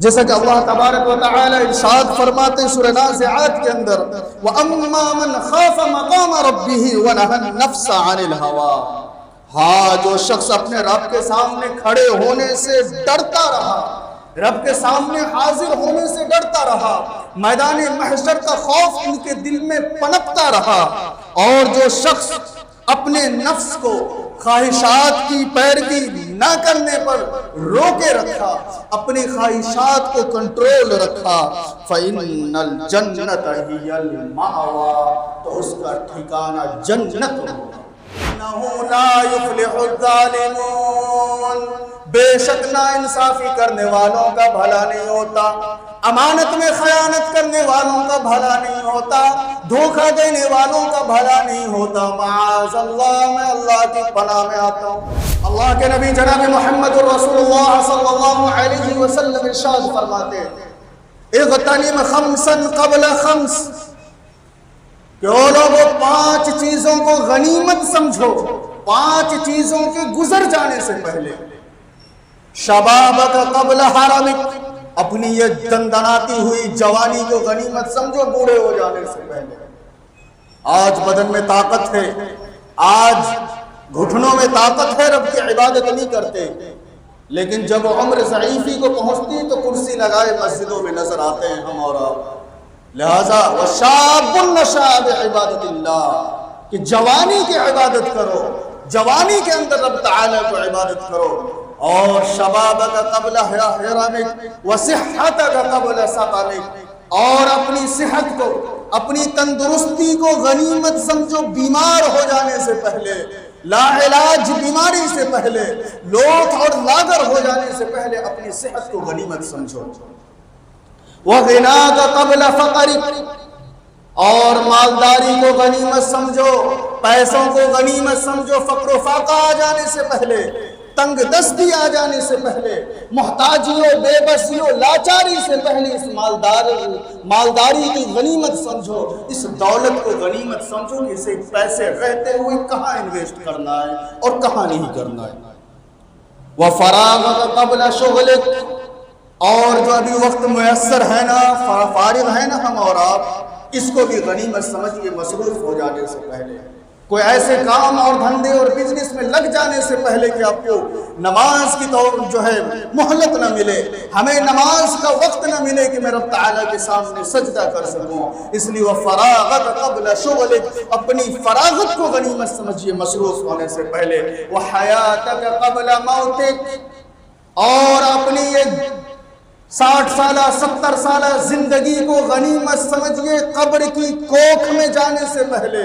جیسا کہ اللہ تبارک و تعالی ارشاد فرماتے سورہ نازعات کے اندر وَأَمَّا مَنْ خَافَ مَقَامَ رَبِّهِ وَنَهَى النَّفْسَ عَنِ الْهَوَىٰ، ہاں جو شخص اپنے رب کے سامنے کھڑے ہونے سے ڈرتا رہا، رب کے سامنے حاضر ہونے سے ڈرتا رہا، میدان محشر کا خوف ان کے دل میں پنپتا رہا، اور جو شخص اپنے نفس کو خواہشات کی پیروی نہ کرنے پر روکے رکھا، اپنی خواہشات کو کنٹرول رکھا، فَإِنَّ الْجَنَّةَ هِيَ الْمَأْوَىٰ، تو اس کا ٹھکانہ جنت ہوگا۔ إِنَّهُ لَا يُفْلِحُ الظَّالِمُونَ، بے شک نا انصافی کرنے والوں کا بھلا نہیں ہوتا، امانت میں خیانت کرنے والوں کا بھلا نہیں ہوتا، دھوکہ دینے والوں کا بھلا نہیں ہوتا۔ معاذ اللہ، میں اللہ کی پناہ میں آتا ہوں۔ اللہ کے نبی جناب محمد رسول اللہ صلی اللہ علیہ وسلم ارشاد فرماتے ہیں اغتنم خمسا قبل خمس، کہ او لوگوں 5 چیزوں کو غنیمت سمجھو، 5 چیزوں کے گزر جانے سے پہلے۔ شبابک قبل حرمک، اپنی یہ دندناتی ہوئی جوانی کو غنیمت سمجھو بوڑھے ہو جانے سے پہلے۔ آج بدن میں طاقت ہے، آج گھٹنوں میں طاقت ہے، رب کی عبادت نہیں کرتے، لیکن جب عمر ضعیفی کو پہنچتی تو کرسی لگائے مسجدوں میں نظر آتے ہیں ہم اور آپ۔ لہذا وَشَابٌ نَشَأَ بِعِبَادَةِ اللَّهِ، کہ جوانی کی عبادت کرو، جوانی کے اندر رب تعالیٰ کو عبادت کرو، اور شبابک قبل حرمک وصحتک قبل سقمک، اور اپنی صحت کو، اپنی تندرستی کو غنیمت سمجھو بیمار ہو جانے سے پہلے، لا علاج بیماری سے پہلے، لوٹ اور لاغر ہو جانے سے پہلے اپنی صحت کو غنیمت سمجھو۔ وغناک قبل فقرک، اور مالداری کو غنیمت سمجھو، پیسوں کو غنیمت سمجھو، فقر و فاقہ آ جانے سے پہلے، تنگ دستی آ جانے سے پہلے، محتاجیوں، بے بسیوں، لاچاری سے پہلے اس مالداری کی غنیمت سمجھو، اس دولت کو غنیمت سمجھو کہ اسے پیسے رہتے ہوئے کہاں انویسٹ کرنا ہے اور کہاں نہیں کرنا ہے۔ وَفَرَاغَكَ قَبْلَ شُغْلِكَ، اور جو ابھی وقت میسر ہے نا، فارغ ہے نا ہم اور آپ، اس کو بھی غنیمت سمجھیے مصروف ہو جانے سے پہلے، کوئی ایسے کام اور دھندے اور بزنس میں لگ جانے سے پہلے کہ آپ کو نماز کی تو جو ہے مہلت نہ ملے، ہمیں نماز کا وقت نہ ملے کہ میں رب تعالیٰ کے سامنے سجدہ کر سکوں، اس لیے وہ فراغت قبل شغلک، اپنی فراغت کو غنیمت سمجھیے مصروف ہونے سے پہلے۔ وہ حیاتک قبل موتک، اور اپنی یہ 60 سالہ 70 سالہ زندگی کو غنیمت سمجھیے قبر کی کوکھ میں جانے سے پہلے،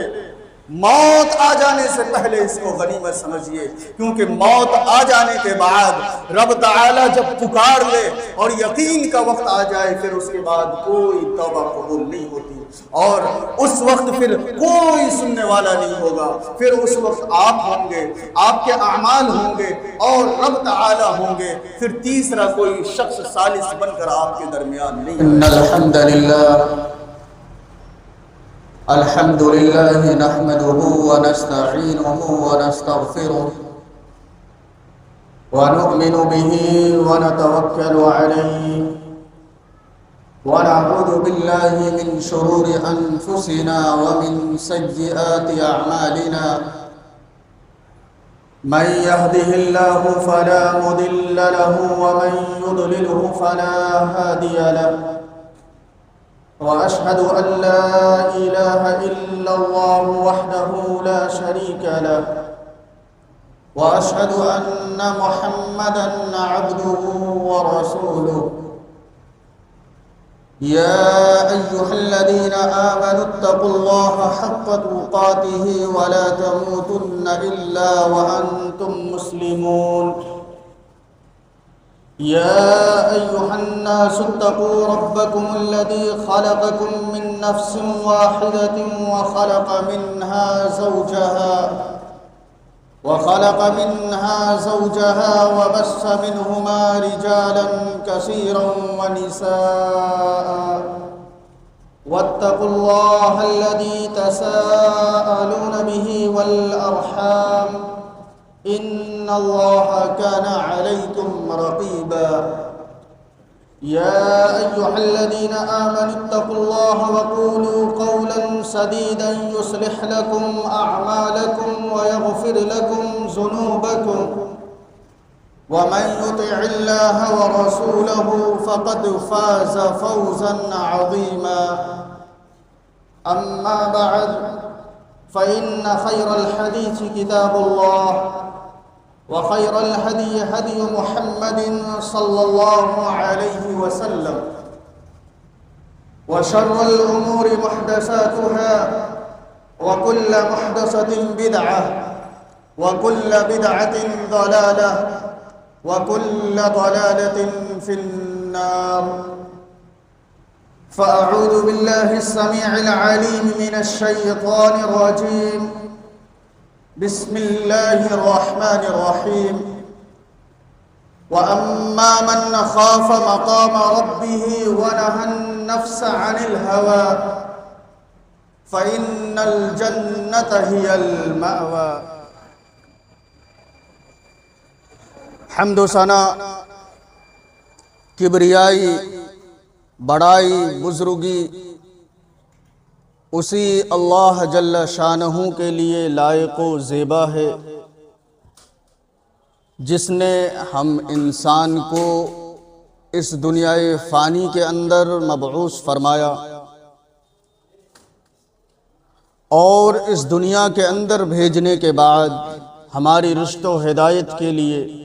موت آ جانے سے پہلے اس کو غنیمت سمجھیے، کیونکہ موت آ جانے کے بعد رب تعالیٰ جب پکار لے اور یقین کا وقت آ جائے، پھر اس کے بعد کوئی توبہ قبول نہیں ہوتی، اور اس وقت پھر کوئی سننے والا نہیں ہوگا، پھر اس وقت آپ ہوں گے، آپ کے اعمال ہوں گے اور رب تعالیٰ ہوں گے، پھر تیسرا کوئی شخص ثالث بن کر آپ کے درمیان نہیں۔ ان الحمد للہ الحمد لله نحمده ونستعينه ونستغفره ونؤمن به ونتوكل عليه ونعوذ بالله من شرور أنفسنا ومن سيئات أعمالنا من يهده الله فلا مضل له ومن يضلله فلا هادي له وأشهد أن لا إله إلا الله وحده لا شريك له وأشهد أن محمدًا عبده ورسوله يا أيها الذين آمنوا اتقوا الله حق تقاته ولا تموتن إلا وأنتم مسلمون يا أيها الناس اتقوا ربكم الذي خلقكم من نفس واحدة وخلق منها زوجها وبث منهما رجالا كثيرا ونساء واتقوا الله الذي تساءلون به والأرحام إن الله كان عليكم رقيبا يا أيها الذين آمنوا اتقوا الله وقولوا قولا سديدا يصلح لكم أعمالكم ويغفر لكم ذنوبكم ومن يطع الله ورسوله فقد فاز فوزا عظيما. أما بعد، فإن خير الحديث كتاب الله، وخير الهدي هدي محمد صلى الله عليه وسلم، وشر الأمور محدثاتها، وكل محدثة بدعة، وكل بدعة ضلالة، وكل ضلالة في النار. فأعوذ بالله السميع العليم من الشيطان الرجيم. بسم الله الرحمن الرحيم. وأما من خاف مقام ربه ونهى النفس عن الهوى فإن الجنة هي المأوى. حمد و ثنا، کبریائی، بڑائی، بزرگی اسی اللہ جل شانہ کے لیے لائق و زیبا ہے، جس نے ہم انسان کو اس دنیائے فانی کے اندر مبعوث فرمایا اور اس دنیا کے اندر بھیجنے کے بعد ہماری رشد و ہدایت کے لیے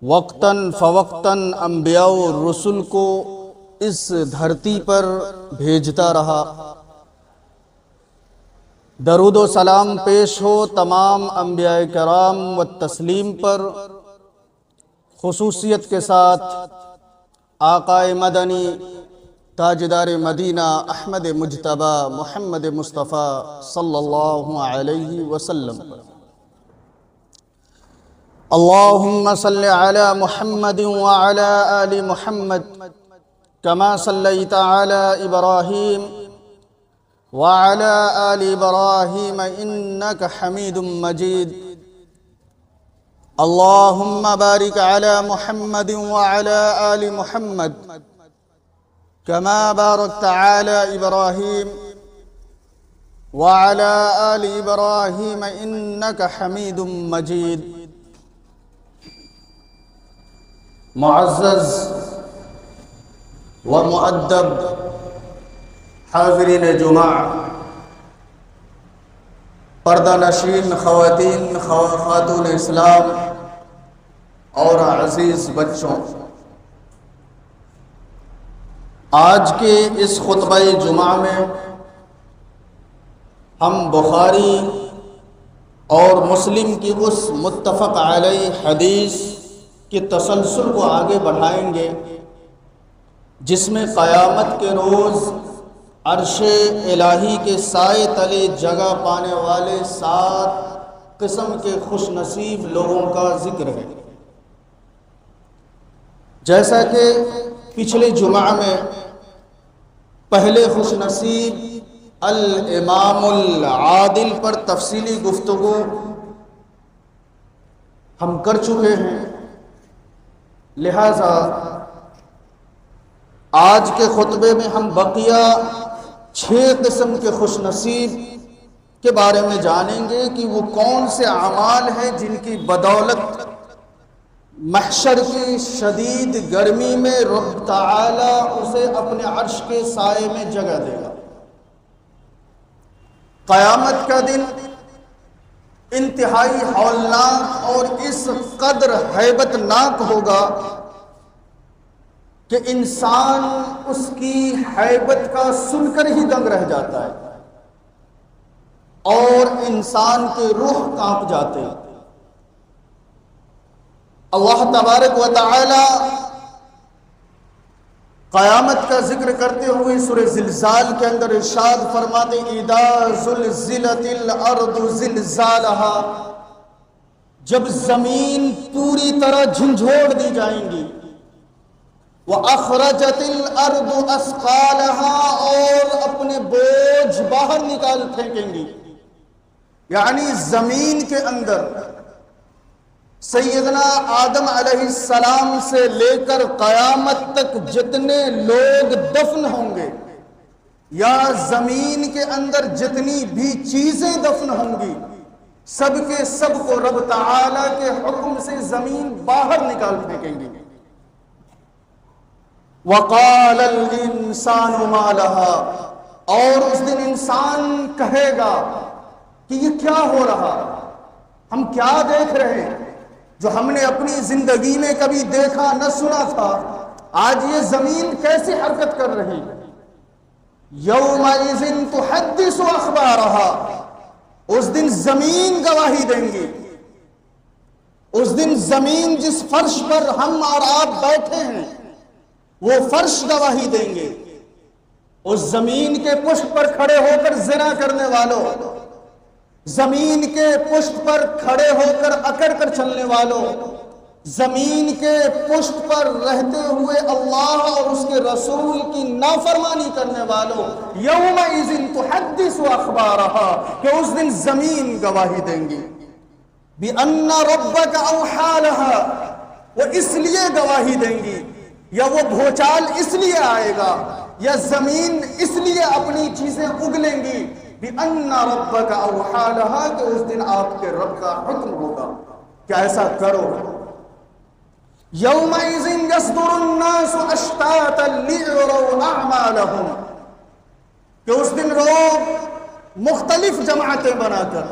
وقتاً فوقتاً انبیاء و رسل کو اس دھرتی پر بھیجتا رہا۔ درود و سلام پیش ہو تمام انبیاء کرام و تسلیم پر، خصوصیت کے ساتھ آقا مدنی تاجدار مدینہ احمد مجتبی محمد مصطفیٰ صلی اللہ علیہ وسلم پر۔ اللہم صل علی محمد وعلی آل محمد كما صليت على إبراهيم وعلى آل إبراهيم إنك حميد مجيد. اللهم بارك على محمد وعلى آل محمد كما باركت على إبراهيم وعلى آل إبراهيم إنك حميد مجيد. معزز و مؤدب حاضرین جمعہ، پردہ نشین خواتین، خاتون اسلام اور عزیز بچوں، آج کے اس خطبہ جمعہ میں ہم بخاری اور مسلم کی اس متفق علیہ حدیث کے تسلسل کو آگے بڑھائیں گے جس میں قیامت کے روز عرش الہی کے سائے تلے جگہ پانے والے 7 قسم کے خوش نصیب لوگوں کا ذکر ہے۔ جیسا کہ پچھلے جمعہ میں پہلے خوش نصیب الامام العادل پر تفصیلی گفتگو ہم کر چکے ہیں، لہذا آج کے خطبے میں ہم بقیہ 6 قسم کے خوش نصیب کے بارے میں جانیں گے کہ وہ کون سے اعمال ہیں جن کی بدولت محشر کی شدید گرمی میں رب تعالی اسے اپنے عرش کے سائے میں جگہ دے گا۔ قیامت کا دن انتہائی ہولناک اور اس قدر ہیبت ناک ہوگا کہ انسان اس کی ہیبت کا سن کر ہی دنگ رہ جاتا ہے اور انسان کے روح کانپ جاتے ہیں۔ اللہ تبارک و تعالی قیامت کا ذکر کرتے ہوئے سورہ زلزال کے اندر ارشاد فرماتے اذا زلزلت الارض زلزالہا، جب زمین پوری طرح جھنجھوڑ دی جائیں گی، وَأَخْرَجَتِ الْأَرْضُ أَثْقَالَهَا، اور اپنے بوجھ باہر نکال پھینکیں گی، یعنی زمین کے اندر سیدنا آدم علیہ السلام سے لے کر قیامت تک جتنے لوگ دفن ہوں گے یا زمین کے اندر جتنی بھی چیزیں دفن ہوں گی، سب کے سب کو رب تعالی کے حکم سے زمین باہر نکال پھینکیں گے۔ وَقَالَ الْإِنسَانُ مَا لَهَا، اور اس دن انسان کہے گا کہ یہ کیا ہو رہا، ہم کیا دیکھ رہے ہیں جو ہم نے اپنی زندگی میں کبھی دیکھا نہ سنا تھا، آج یہ زمین کیسی حرکت کر رہی ہے۔ یومئذ تحدث اخبارها، اس دن زمین گواہی دیں گی۔ اس دن زمین جس فرش پر ہم اور آپ بیٹھے ہیں وہ فرش گواہی دیں گے۔ اس زمین کے پشت پر کھڑے ہو کر زنا کرنے والوں، زمین کے پشت پر کھڑے ہو کر اکڑ کر چلنے والوں، زمین کے پشت پر رہتے ہوئے اللہ اور اس کے رسول کی نافرمانی کرنے والوں، یومئذ تحدث اخبارها، کہ اس دن زمین گواہی دیں گی۔ بِأَنَّ رَبَّكَ أَوْحَىٰ لَهَا، وہ اس لیے گواہی دیں گی، یا وہ بھوچال اس لیے آئے گا، یا زمین اس لیے اپنی چیزیں اگلیں گی۔ بِأَنَّ رَبَّكَ أَوْحَىٰ لَهَا، کہ اس دن آپ کے رب کا حکم ہوگا کہ ایسا کرو۔ یومئذ یصدر الناس اشتاتا لیروا اعمالهم، کہ اس دن لوگ مختلف جماعتیں بنا کر،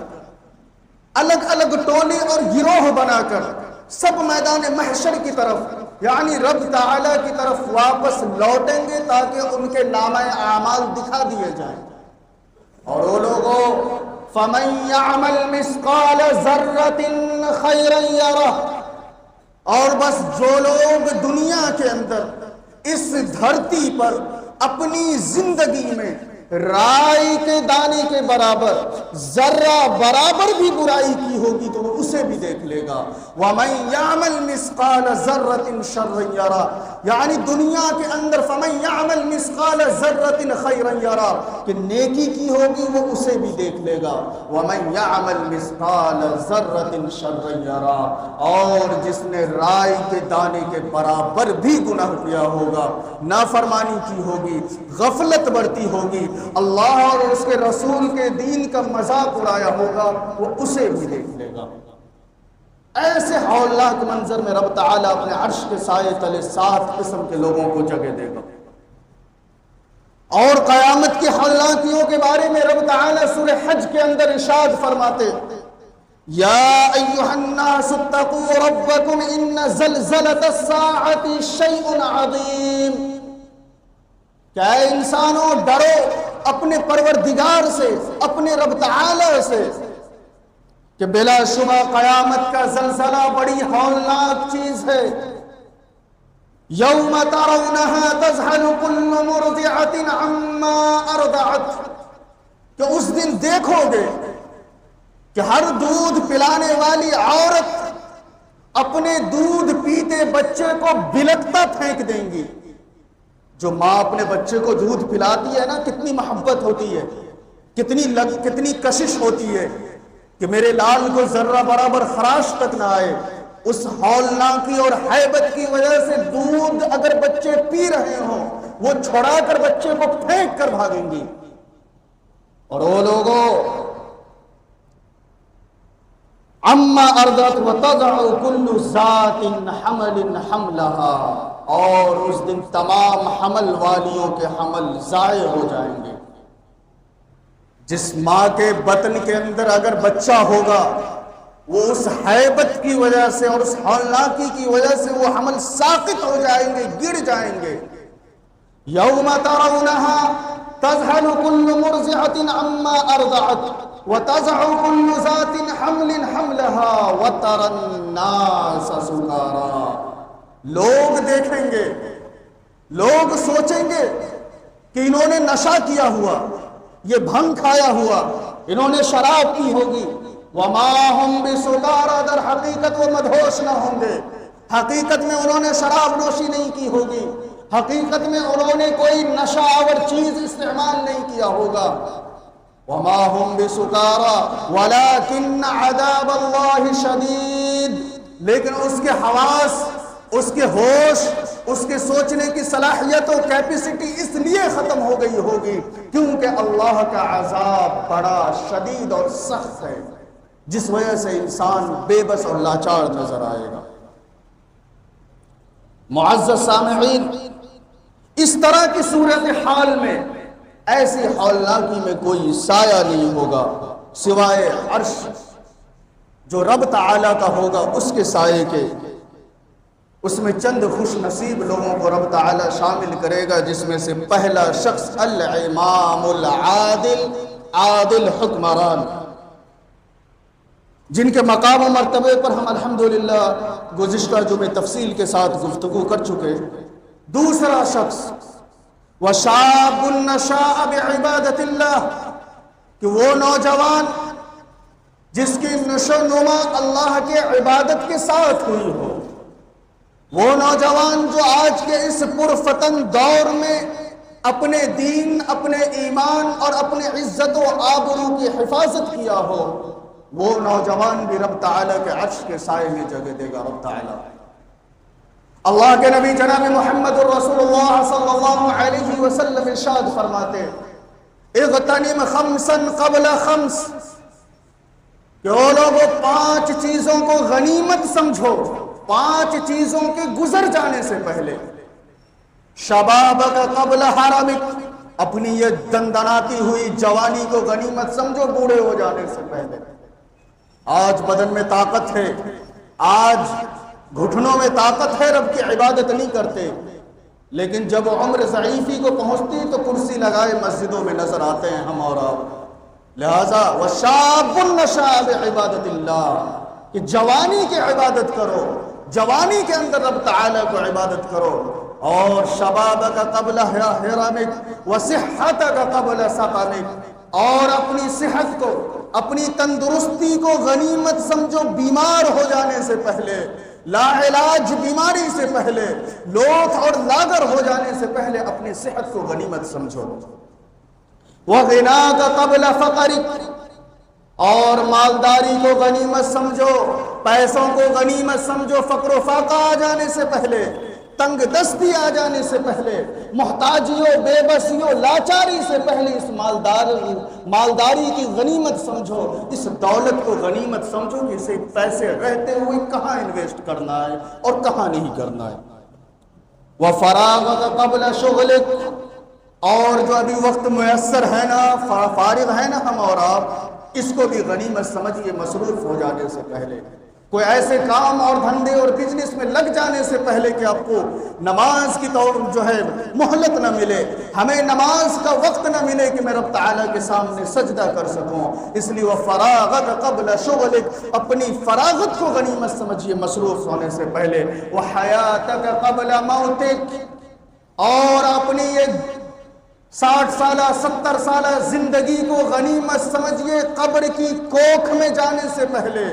الگ الگ ٹولی اور گروہ بنا کر سب میدان محشر کی طرف یعنی رب تعالی کی طرف واپس لوٹیں گے تاکہ ان کے نامہ اعمال دکھا دیے جائیں۔ اور وہ لوگوں فَمَن يَعْمَلْ مِثْقَالَ ذَرَّةٍ خَيْرًا يَرَهُ، اور بس جو لوگ دنیا کے اندر اس دھرتی پر اپنی زندگی میں رائی کے دانے کے برابر ذرہ برابر بھی برائی کی ہوگی تو وہ اسے بھی دیکھ لے گا۔ وَمَن يَعْمَلْ مِثْقَالَ ذَرَّةٍ شَرًّا يَرَهُ، یعنی دنیا کے اندر فَمَن يَعْمَلْ مِثْقَالَ ذَرَّةٍ خَيْرًا يَرَهُ، کہ نیکی کی ہوگی وہ اسے بھی دیکھ لے گا۔ وَمَن يَعْمَلْ مِثْقَالَ ذَرَّةٍ شَرًّا يَرَهُ، اور جس نے رائی کے دانے کے برابر بھی گناہ کیا ہوگا، نافرمانی کی ہوگی، غفلت برتی ہوگی، اللہ اور اس کے رسول کے دین کا مذاق اڑایا ہوگا، وہ اسے بھی دیکھ لے گا۔ ایسے ہولناک منظر میں رب تعالیٰ اپنے عرش کے سائے تلے 7 قسم کے لوگوں کو جگہ دے گا۔ اور قیامت کی ہولناکیوں کے بارے میں رب تعالیٰ سورہ حج کے اندر ارشاد فرماتے، یا ایھا الناس اتقوا ربکم ان زلزلۃ الساعۃ شیء عظیم، کہ اے انسانوں ڈرو اپنے پروردگار سے، اپنے رب تعالی سے، کہ بلا شبہ قیامت کا زلزلہ بڑی ہولناک چیز ہے۔ یوم ترونها تذہل کل مرضعۃ عما ارضعت، کہ اس دن دیکھو گے کہ ہر دودھ پلانے والی عورت اپنے دودھ پیتے بچے کو بلکتا پھینک دیں گی۔ جو ماں اپنے بچے کو دودھ پلاتی ہے نا، کتنی محبت ہوتی ہے، کتنی کشش ہوتی ہے کہ میرے لال کو ذرہ برابر خراش تک نہ آئے۔ اس ہولناکی اور ہیبت کی وجہ سے دودھ اگر بچے پی رہے ہوں وہ چھڑا کر بچے کو پھینک کر بھاگیں گی۔ اور وہ لوگوں اما ارضت وتضع كل ذات حمل حملها، اور اس دن تمام حمل والیوں کے حمل ضائع ہو جائیں گے۔ جس ماں کے بطن کے اندر اگر بچہ ہوگا وہ اس ہیبت کی وجہ سے اور اس ہولناکی کی وجہ سے وہ حمل ساقط ہو جائیں گے، گر جائیں گے۔ یوم ترونها تذهل كل مرضعۃ عما ارضعت وتضع كل ذات حمل حملها وترى الناس سکارى، لوگ دیکھیں گے، لوگ سوچیں گے کہ انہوں نے نشہ کیا ہوا، یہ بھنگ کھایا ہوا، انہوں نے شراب پی ہوگی۔ وما هم بسکارى، در حقیقت وہ مدہوش نہ ہوں گے، حقیقت میں انہوں نے شراب نوشی نہیں کی ہوگی، حقیقت میں انہوں نے کوئی نشہ آور چیز استعمال نہیں کیا ہوگا۔ وما هم بسکارى ولكن عذاب اللہ شدید، لیکن اس کے حواس، اس کے ہوش، اس کے سوچنے کی صلاحیت و کیپیسٹی اس لیے ختم ہو گئی ہوگی کیونکہ اللہ کا عذاب بڑا شدید اور سخت ہے، جس وجہ سے انسان بے بس اور لاچار نظر آئے گا۔ معزز سامعین، اس طرح کی صورتحال میں، ایسی ہولناکی میں کوئی سایہ نہیں ہوگا سوائے عرش جو رب تعالیٰ کا ہوگا اس کے سائے کے۔ اس میں چند خوش نصیب لوگوں کو رب تعالیٰ شامل کرے گا، جس میں سے پہلا شخص الامام العادل، عادل حکمران، جن کے مقام و مرتبے پر ہم الحمدللہ گزشتہ جمعے تفصیل کے ساتھ گفتگو کر چکے۔ دوسرا شخص وشاب نشاء بعبادت اللہ، کہ وہ نوجوان جس کی نشو نما اللہ کے عبادت کے ساتھ ہوئی ہو، وہ نوجوان جو آج کے اس پرفتن دور میں اپنے دین، اپنے ایمان اور اپنے عزت و آبرو کی حفاظت کیا ہو، وہ نوجوان بھی رب تعالیٰ کے عرش کے سائے میں جگہ دے گا۔ رب تعالیٰ، اللہ کے نبی جناب محمد الرسول اللہ صلی اللہ علیہ وسلم ارشاد فرماتے، اغتنم خمسا قبل خمس، کہ وہ لوگوں 5 چیزوں کو غنیمت سمجھو، 5 چیزوں کے گزر جانے سے پہلے۔ شبابک قبل حرمک، اپنی یہ دندناتی ہوئی جوانی کو غنیمت سمجھو بوڑھے ہو جانے سے پہلے۔ آج بدن میں طاقت ہے، آج گھٹنوں میں طاقت ہے، رب کی عبادت نہیں کرتے، لیکن جب عمر ضعیفی کو پہنچتی تو کرسی لگائے مسجدوں میں نظر آتے ہیں ہم اور آپ۔ لہذا وشاب نشاء بعبادت اللہ، کہ جوانی کی عبادت کرو، جوانی کے اندر رب تعالیٰ کو عبادت کرو۔ اور شبابک قبل حرمک وصحتک قبل سقمک، اور اپنی صحت کو، اپنی تندرستی کو غنیمت سمجھو بیمار ہو جانے سے پہلے، لا علاج بیماری سے پہلے، لوتھ اور لاغر ہو جانے سے پہلے اپنی صحت کو غنیمت سمجھو۔ وغناک قبل فقرک، اور مالداری کو غنیمت سمجھو، پیسوں کو غنیمت سمجھو، فقر و فاقہ آ جانے سے پہلے، تنگ دستی آ جانے سے پہلے، محتاجیوں، بے بسیوں، لاچاری سے پہلے اس مالداری کی غنیمت سمجھو، اس دولت کو غنیمت سمجھو کہ اسے پیسے رہتے ہوئے کہاں انویسٹ کرنا ہے اور کہاں نہیں کرنا ہے۔ وفراغک قبل شغلک، اور جو ابھی وقت میسر ہے نا، فارغ ہے نا ہم اور آپ، اس کو بھی غنیمت سمجھیے مصروف ہو جانے سے پہلے، کوئی ایسے کام اور دھندے اور بزنس میں لگ جانے سے پہلے کہ آپ کو نماز کی جو ہے مہلت نہ ملے، ہمیں نماز کا وقت نہ ملے کہ میں رب تعالیٰ کے سامنے سجدہ کر سکوں۔ اس لیے وہ فراغت قبل شغلک، اپنی فراغت کو غنیمت سمجھیے مصروف ہونے سے پہلے۔ وہ حیاتک قبل موتک، اور اپنی یہ 60 سالہ 70 سالہ زندگی کو غنیمت سمجھیے قبر کی کوکھ میں جانے سے پہلے،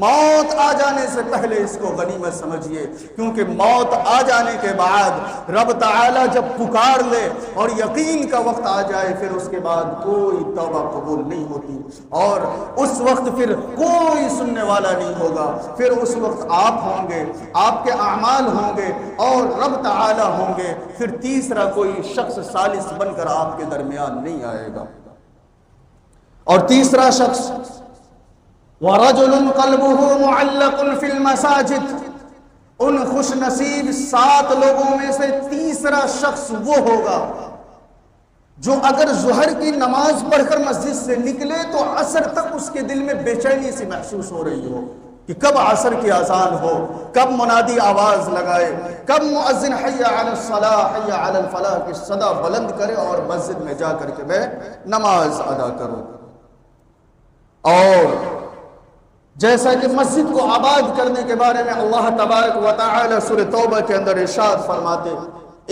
موت آ جانے سے پہلے اس کو غنیمت سمجھیے، کیونکہ موت آ جانے کے بعد رب تعالیٰ جب پکار لے اور یقین کا وقت آ جائے، پھر اس کے بعد کوئی توبہ قبول نہیں ہوتی، اور اس وقت پھر کوئی سننے والا نہیں ہوگا۔ پھر اس وقت آپ ہوں گے، آپ کے اعمال ہوں گے اور رب تعالیٰ ہوں گے، پھر تیسرا کوئی شخص ثالث بن کر آپ کے درمیان نہیں آئے گا۔ اور تیسرا شخص وَرَجُلٌ قَلْبُهُ مُعَلَّقٌ فِي الْمَسَاجِدِ، ان خوش نصیب 7 لوگوں میں سے تیسرا شخص وہ ہوگا جو اگر ظہر کی نماز پڑھ کر مسجد سے نکلے تو عصر تک اس کے دل میں بے چینی سی محسوس ہو رہی ہو کہ کب عصر کی اذان ہو، کب منادی آواز لگائے، کب مؤذن حی علی الصلاح حی علی الفلاح کی صدا بلند کرے اور مسجد میں جا کر کے میں نماز ادا کروں۔ اور جیسا کہ مسجد کو آباد کرنے کے بارے میں اللہ تبارک و تعالی سورہ توبہ کے اندر ارشاد فرماتے،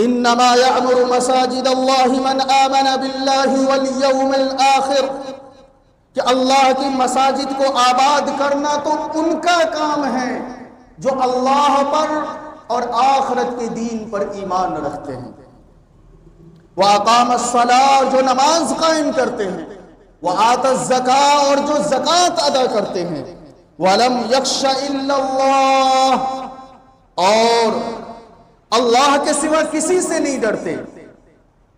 انما یعمر مساجد اللہ من آمن باللہ والیوم الآخر، کہ اللہ کی مساجد کو آباد کرنا تو ان کا کام ہے جو اللہ پر اور آخرت کے دین پر ایمان رکھتے ہیں، وَأَقَامَ الصَّلَاةَ، جو نماز قائم کرتے ہیں، وَآتَى الزَّكَاةَ، اور جو زکوٰۃ ادا کرتے ہیں، وَلَمْ يَخْشَ إِلَّا اللَّهِ، اور اللہ کے سوا کسی سے نہیں ڈرتے.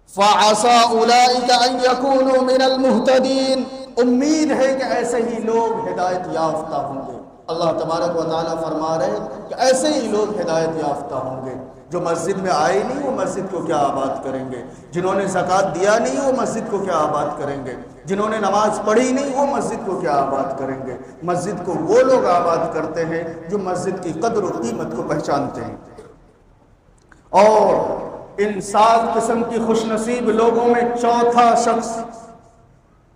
فَعَسَىٰ أُولَٰئِكَ أَن يَكُونُوا مِنَ الْمُهْتَدِينَ، امید ہے کہ ایسے ہی لوگ ہدایت یافتہ ہوں گے. اللہ تبارک و تعالیٰ فرما رہے کہ ایسے ہی لوگ ہدایت یافتہ ہوں گے. جو مسجد میں آئے نہیں وہ مسجد کو کیا آباد کریں گے، جنہوں نے زکوٰۃ دیا نہیں وہ مسجد کو کیا آباد کریں گے، جنہوں نے نماز پڑھی نہیں وہ مسجد کو کیا آباد کریں گے. مسجد کو وہ لوگ آباد کرتے ہیں جو مسجد کی قدر و قیمت کو پہچانتے ہیں. اور ان 7 قسم کی خوش نصیب لوگوں میں چوتھا شخص،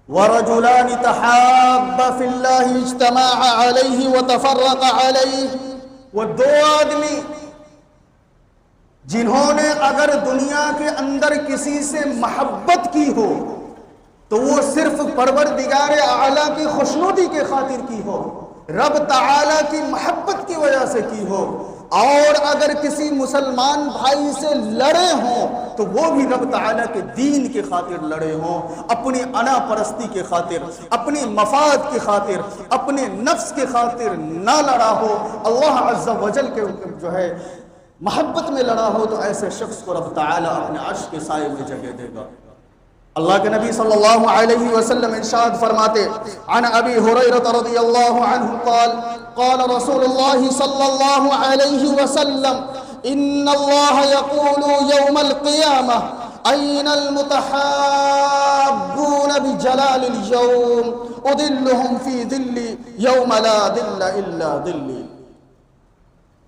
وَرَجُلَانِ تَحَابَّا فِي اللَّهِ اجْتَمَعَا عَلَيْهِ وَتَفَرَّقَا عَلَيْهِ، وہ 2 آدمی جنہوں نے اگر دنیا کے اندر کسی سے محبت کی ہو تو وہ صرف پروردگار اعلیٰ کی خوشنودی کے خاطر کی ہو، رب تعالیٰ کی محبت کی وجہ سے کی ہو. اور اگر کسی مسلمان بھائی سے لڑے ہوں تو وہ بھی رب تعالیٰ کے دین کے خاطر لڑے ہوں، اپنی انا پرستی کے خاطر، اپنی مفاد کے خاطر، اپنے نفس کے خاطر نہ لڑا ہو، اللہ عز و جل کے جو ہے محبت میں لڑا ہو، تو ایسے شخص کو رب تعالیٰ اپنے عرش کے سائے میں جگہ دے گا. اللہ کے نبی صلی اللہ علیہ وسلم ارشاد فرماتے، عن ابی ہریرہ رضی اللہ عنہ قال قال رسول اللہ صلی اللہ علیہ وسلم ان اللہ یقول یوم القیامہ این المتحابون بجلال اليوم اظلهم فی ظلی یوم لا ظل الا ظلی.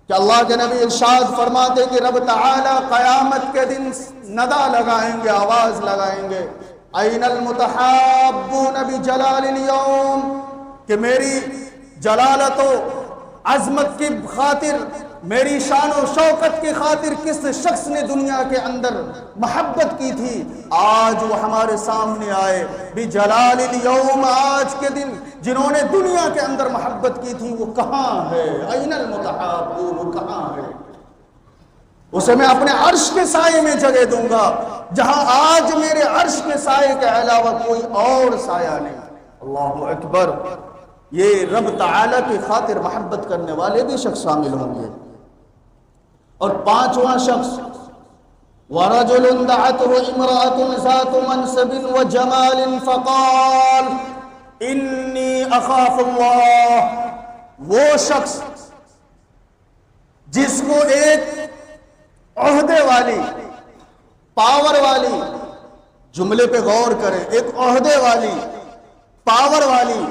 کہ اللہ کے نبی ارشاد فرماتے کہ رب تعالیٰ قیامت کے دن ندا لگائیں گے، آواز لگائیں گے، این المتحابون بجلال اليوم، کہ میری جلالت و عظمت کی خاطر، میری شان و شوکت کی خاطر کس شخص نے دنیا کے اندر محبت کی تھی، آج وہ ہمارے سامنے آئے. بجلال اليوم، آج کے دن جنہوں نے دنیا کے اندر محبت کی تھی وہ کہاں ہے؟ این المتحابون، وہ کہاں ہے؟ اسے میں اپنے عرش کے سائے میں جگہ دوں گا جہاں آج میرے عرش کے سائے کے علاوہ کوئی اور سایہ نہیں. اللہ اکبر. یہ رب تعالیٰ کی خاطر محبت کرنے والے بھی شخص شامل ہوں گے. اور 5واں شخص، وَرَجُلٌ دَعَتْهُ امْرَأَةٌ ذَاتُ مَنْصَبٍ وَجَمَالٍ فَقَالَ إِنِّي أَخَافُ اللَّهَ، وہ شخص جس کو ایک عہدے والی، پاور والی، جملے پہ غور کریں، ایک عہدے والی، پاور والی،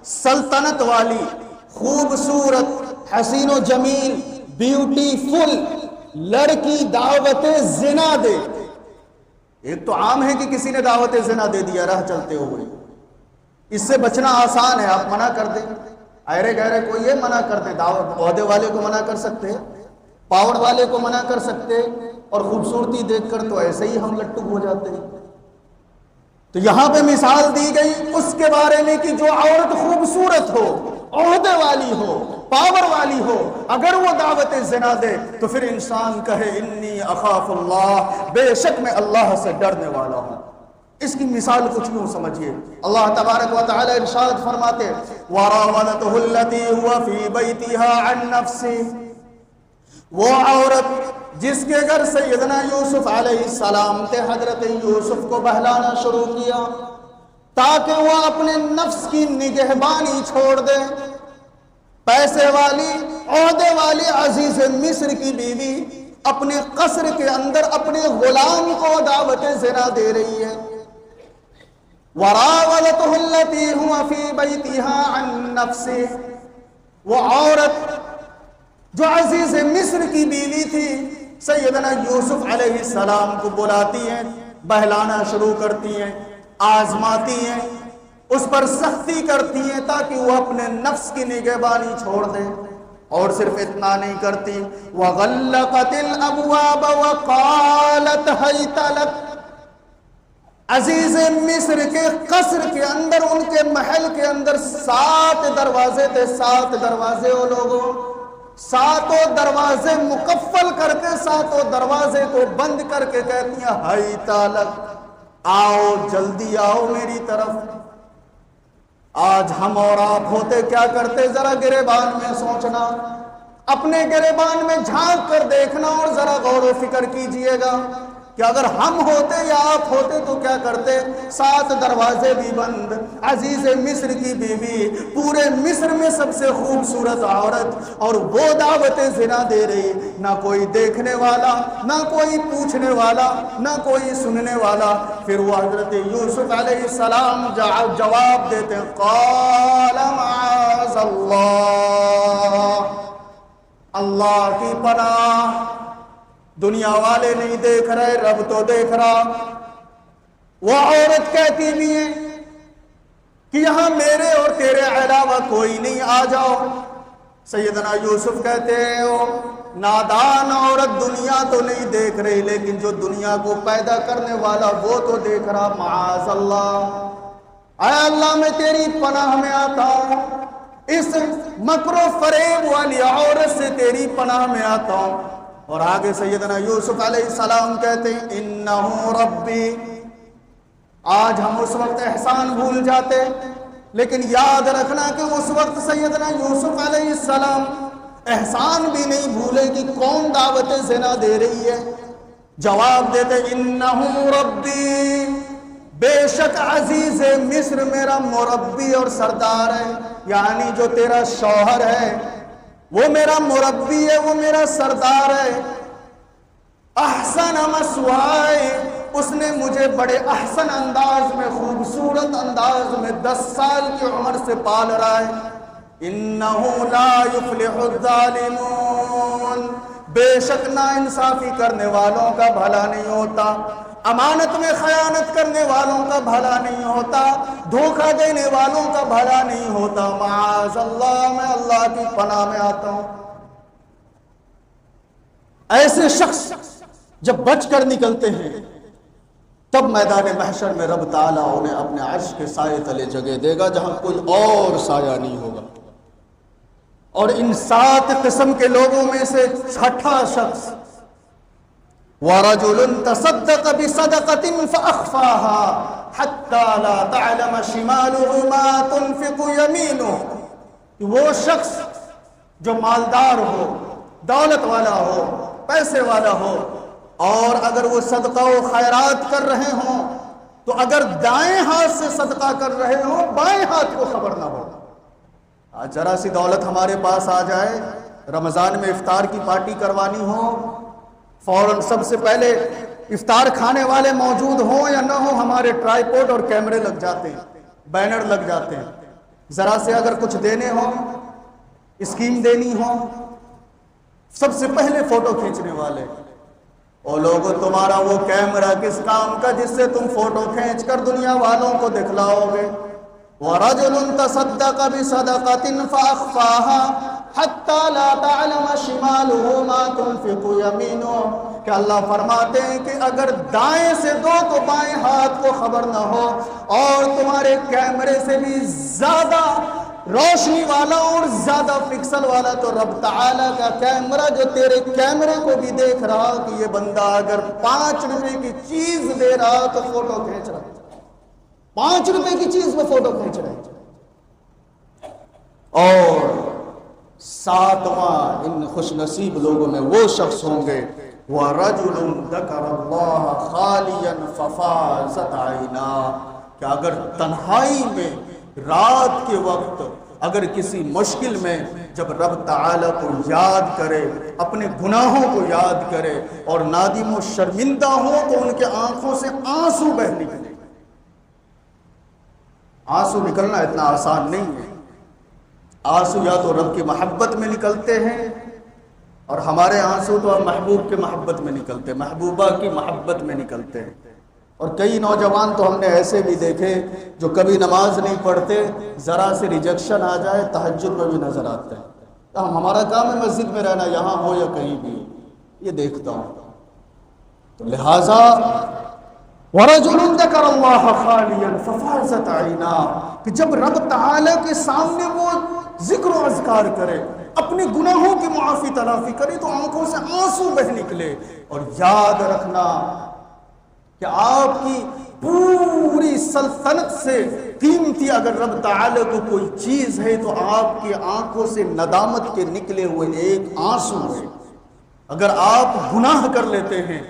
سلطنت والی، خوبصورت، حسین و جمیل، بیوٹیفل لڑکی دعوت زنا دے. ایک تو عام ہے کہ کسی نے دعوت زنا دے دیا راہ چلتے ہوئے، اس سے بچنا آسان ہے، آپ منع کر دیں، ایرے گہرے کوئی یہ منع کر دیں. دعوت عہدے والے کو منع کر سکتے، پاور والے کو منع کر سکتے، اور خوبصورتی دیکھ کر تو ایسے ہی ہم لٹو ہو جاتے ہیں. تو یہاں پہ مثال دی گئی اس کے بارے میں کہ جو عورت خوبصورت ہو، عہدے والی ہو، پاور والی ہو، اگر وہ دعوت زنا دے تو پھر انسان کہے انی اخاف اللہ، بے شک میں اللہ سے ڈرنے والا ہوں. اس کی مثال کچھ یوں سمجھیے، اللہ تبارک و تعالی ارشاد فرماتے وَرَاوَدَتْهُ الَّتِي هُوَ فِي بَيْتِهَا عَنْ نَفْسِهِ، وہ عورت جس کے گھر سیدنا یوسف علیہ السلام تھے، حضرت یوسف کو بہلانا شروع کیا تاکہ وہ اپنے نفس کی نگہبانی چھوڑ دے. پیسے والی، عہدے والی عزیز مصر کی بیوی اپنے قصر کے اندر اپنے غلام کو دعوت زنا دے رہی ہے. وَرَاوَدَتْهُ الَّتِي هُوَ فِي بَيْتِهَا عَنْ نَفْسِهِ، وہ عورت جو عزیز مصر کی بیوی تھی سیدنا یوسف علیہ السلام کو بلاتی ہیں، بہلانا شروع کرتی ہیں، آزماتی ہیں، اس پر سختی کرتی ہیں تاکہ وہ اپنے نفس کی نگہبانی چھوڑ دیں. اور صرف اتنا نہیں کرتی، وَغَلَّقَتِ الْأَبْوَابَ وَقَالَتْ هَيْتَ لَكَ، عزیز مصر کے قصر کے اندر، ان کے محل کے اندر 7 دروازے تھے. 7 دروازے وہ لوگوں، 7 دروازے مقفل کر کے 7 دروازے کو بند کر کے کہتی ہیں ہیت لک، آؤ جلدی آؤ میری طرف. آج ہم اور آپ ہوتے کیا کرتے؟ ذرا گریبان میں سوچنا، اپنے گریبان میں جھانک کر دیکھنا اور ذرا غور و فکر کیجئے گا کہ اگر ہم ہوتے یا آپ ہوتے تو کیا کرتے؟ 7 دروازے بھی بند، عزیز مصر کی بیوی، پورے مصر میں سب سے خوبصورت عورت، اور وہ دعوت زنا دے رہی، نہ کوئی دیکھنے والا، نہ کوئی پوچھنے والا، نہ کوئی سننے والا۔ پھر وہ حضرت یوسف علیہ السلام جواب دیتے ہیں، قال معاذ اللہ، اللہ کی پناہ، دنیا والے نہیں دیکھ رہے، رب تو دیکھ رہا۔ وہ عورت کہتی بھی ہے کہ یہاں میرے اور تیرے علاوہ کوئی نہیں، آ جاؤ۔ سیدنا یوسف کہتے ہیں، او نادان عورت، دنیا تو نہیں دیکھ رہی، لیکن جو دنیا کو پیدا کرنے والا وہ تو دیکھ رہا۔ معاذ اللہ، اے اللہ میں تیری پناہ میں آتا ہوں، اس مکر و فریب والی عورت سے تیری پناہ میں آتا ہوں۔ اور آگے سیدنا یوسف علیہ السلام کہتے ہیں، انہو ربی۔ آج ہم اس وقت احسان بھول جاتے، لیکن یاد رکھنا کہ اس وقت سیدنا یوسف علیہ السلام احسان بھی نہیں بھولے کہ کون دعوت زنا دے رہی ہے۔ جواب دیتے، انہو ربی، بے شک عزیز مصر میرا مربی اور سردار ہے، یعنی جو تیرا شوہر ہے وہ میرا مربی ہے، وہ میرا سردار ہے۔ احسن مثوائے، اس نے مجھے بڑے احسن انداز میں، خوبصورت انداز میں 10 سال کی عمر سے پال رہا ہے۔ انہو لا یفلح الظالمون، بے شک ناانصافی کرنے والوں کا بھلا نہیں ہوتا، امانت میں خیانت کرنے والوں کا بھلا نہیں ہوتا، دھوکہ دینے والوں کا بھلا نہیں ہوتا۔ معاذ اللہ، میں اللہ کی پناہ میں آتا ہوں۔ ایسے شخص جب بچ کر نکلتے ہیں تب میدان محشر میں رب تعالیٰ انہیں اپنے عرش کے سائے تلے جگہ دے گا، جہاں کوئی اور سایہ نہیں ہوگا۔ اور ان 7 قسم کے لوگوں میں سے 6واں شخص، وَرَجُلٌ تَصَدَّقَ بِصَدَقَةٍ فَأَخْفَاهَا حَتَّى لَا تَعْلَمَ شِمَالُهُ مَا تُنْفِقُ يَمِينُهُ، وہ شخص جو مالدار ہو، دولت والا ہو، پیسے والا ہو، اور اگر وہ صدقہ و خیرات کر رہے ہوں تو اگر دائیں ہاتھ سے صدقہ کر رہے ہوں بائیں ہاتھ کو خبر نہ ہو۔ آج ذرا سی دولت ہمارے پاس آ جائے، رمضان میں افطار کی پارٹی کروانی ہو، فوراً سب سے پہلے افطار کھانے والے موجود ہوں یا نہ ہوں، ہمارے ٹرائی پوڈ اور کیمرے لگ جاتے ہیں، بینر لگ جاتے ہیں۔ ذرا سے اگر کچھ دینے ہوں، اسکیم دینی ہو، سب سے پہلے فوٹو کھینچنے والے، اور لوگوں تمہارا وہ کیمرہ کس کام کا جس سے تم فوٹو کھینچ کر دنیا والوں کو دکھلاؤ گے؟ وَرَجُلٌ تَصَدَّقَ بِصَدَقَةٍ فَأَخْفَاهَا حَتَّى لَا تَعْلَمَ شِمَالُهُ مَا تُنْفِقُ يَمِينُهُ، کہ اللہ فرماتے ہیں کہ اگر دائیں سے دو تو بائیں ہاتھ کو خبر نہ ہو، اور تمہارے کیمرے سے بھی زیادہ روشنی والا اور زیادہ پکسل والا تو رب تعالیٰ کا کیمرہ، جو تیرے کیمرے کو بھی دیکھ رہا کہ یہ بندہ اگر 5 روپے کی چیز دے رہا تو فوٹو کھینچ رہا، 5 روپے کی چیز میں فوٹو کھینچ رہا ہے۔ اور 7واں ان خوش نصیب لوگوں میں وہ شخص ہوں گے، وَرَجُلٌ ذَكَرَ اللَّهَ خَالِيًا فَفَاضَتْ عَيْنَاهُ، کہ اگر تنہائی میں رات کے وقت اگر کسی مشکل میں جب رب تعالیٰ کو یاد کرے، اپنے گناہوں کو یاد کرے اور نادم و شرمندہ ہو تو ان کے آنکھوں سے آنسو بہہ نکلے۔ آنسو نکلنا اتنا آسان نہیں ہے۔ آنسو یا تو رب کی محبت میں نکلتے ہیں، اور ہمارے آنسو تو اب محبوب کے محبت میں نکلتے، محبوبہ کی محبت میں نکلتے ہیں۔ اور کئی نوجوان تو ہم نے ایسے بھی دیکھے جو کبھی نماز نہیں پڑھتے، ذرا سے ریجیکشن آ جائے تہجد میں بھی نظر آتے ہیں۔ ہمارا کام ہے مسجد میں رہنا، یہاں ہو یا کہیں بھی، یہ دیکھتا ہوں۔ تو لہٰذا وَرَجُلٌ ذَكَرَ اللَّهَ خَالِيًا فَفَاضَتْ عَيْنَاهُ، کہ جب رب تعالیٰ کے سامنے وہ ذکر و اذکار کرے، اپنے گناہوں کی معافی تلافی کرے تو آنکھوں سے آنسو بہ نکلے۔ اور یاد رکھنا کہ آپ کی پوری سلطنت سے قیمتی اگر رب تعالی کو کوئی چیز ہے تو آپ کی آنکھوں سے ندامت کے نکلے ہوئے ایک آنسو ہے۔ اگر آپ گناہ کر لیتے ہیں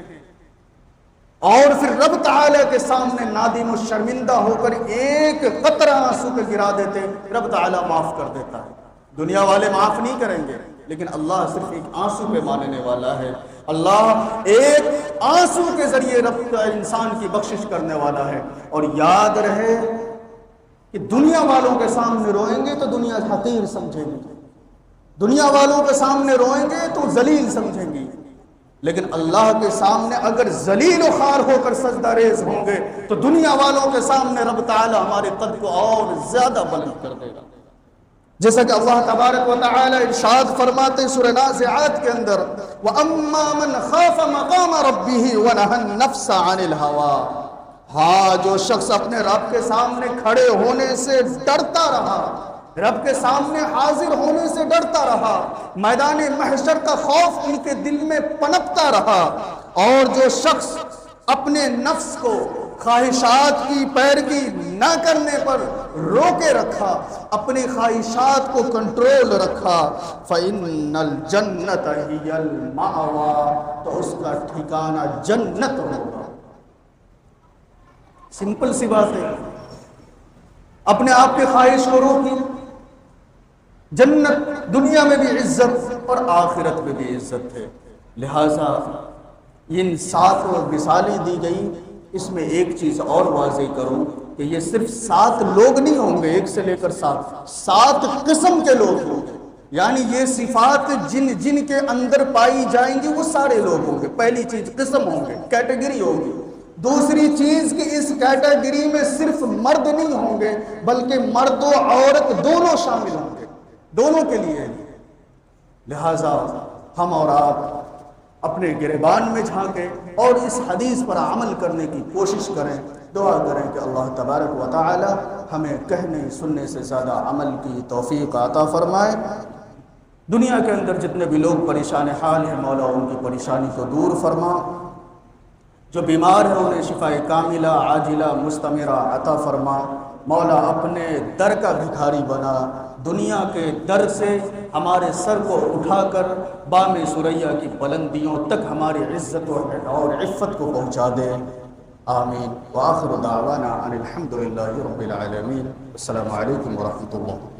اور پھر رب تعالی کے سامنے نادم و شرمندہ ہو کر ایک قطرہ آنسو پہ گرا دیتے، رب تعالی معاف کر دیتا ہے۔ دنیا والے معاف نہیں کریں گے، لیکن اللہ صرف ایک آنسو پہ ماننے والا ہے۔ اللہ ایک آنسو کے ذریعے رب انسان کی بخشش کرنے والا ہے۔ اور یاد رہے کہ دنیا والوں کے سامنے روئیں گے تو دنیا حقیر سمجھیں گے، دنیا والوں کے سامنے روئیں گے تو ذلیل سمجھیں گی، لیکن اللہ کے سامنے اگر ذلیل و خوار ہو کر سجدہ ریز ہوں گے تو دنیا والوں کے سامنے رب تعالی ہمارے قد کو اور زیادہ بلند کر دے گا۔ جیسا کہ اللہ تبارک و تعالی ارشاد فرماتے سورہ نازعات کے اندر، وَأَمَّا مَنْ خَافَ مَقَامَ رَبِّهِ وَنَهَى النَّفْسَ عَنِ الْهَوَىٰ، ہاں جو شخص اپنے رب کے سامنے کھڑے ہونے سے ڈرتا رہا، رب کے سامنے حاضر ہونے سے ڈرتا رہا، میدان محشر کا خوف ان کے دل میں پنپتا رہا، اور جو شخص اپنے نفس کو خواہشات کی پیروی نہ کرنے پر روکے رکھا، اپنی خواہشات کو کنٹرول رکھا، فَإِنَّ الْجَنَّةَ هِيَ الْمَأْوَىٰ، تو اس کا ٹھکانہ جنت ہوگا۔ سمپل سی بات ہے، اپنے آپ کی خواہش کو روکی، جنت دنیا میں بھی عزت اور آخرت میں بھی عزت ہے۔ لہٰذا ان 7 مثالیں دی گئی، اس میں ایک چیز اور واضح کروں کہ یہ صرف 7 لوگ نہیں ہوں گے، 1 سے لے کر 7 قسم کے لوگ ہوں گے، یعنی یہ صفات جن کے اندر پائی جائیں گی وہ سارے لوگ ہوں گے۔ پہلی چیز قسم ہوں گے، کیٹیگری ہوگی۔ دوسری چیز کہ اس کیٹیگری میں صرف مرد نہیں ہوں گے بلکہ مرد و عورت دونوں شامل ہوں گے، دونوں کے لیے۔ لہٰذا ہم اور آپ اپنے گریبان میں جھانکیں اور اس حدیث پر عمل کرنے کی کوشش کریں۔ دعا کریں کہ اللہ تبارک و تعالی ہمیں کہنے سننے سے زیادہ عمل کی توفیق عطا فرمائے۔ دنیا کے اندر جتنے بھی لوگ پریشان حال ہیں، مولا ان کی پریشانی کو دور فرما، جو بیمار ہیں انہیں شفا کاملہ عاجلہ مستمرہ عطا فرما۔ مولا اپنے در کا بھکاری بنا، دنیا کے در سے ہمارے سر کو اٹھا کر بام ثریا کی بلندیوں تک ہماری عزت اور عفت کو پہنچا دے۔ آمین۔ وآخر دعوانا ان الحمد للہ رب العالمین۔ السلام علیکم ورحمۃ اللہ۔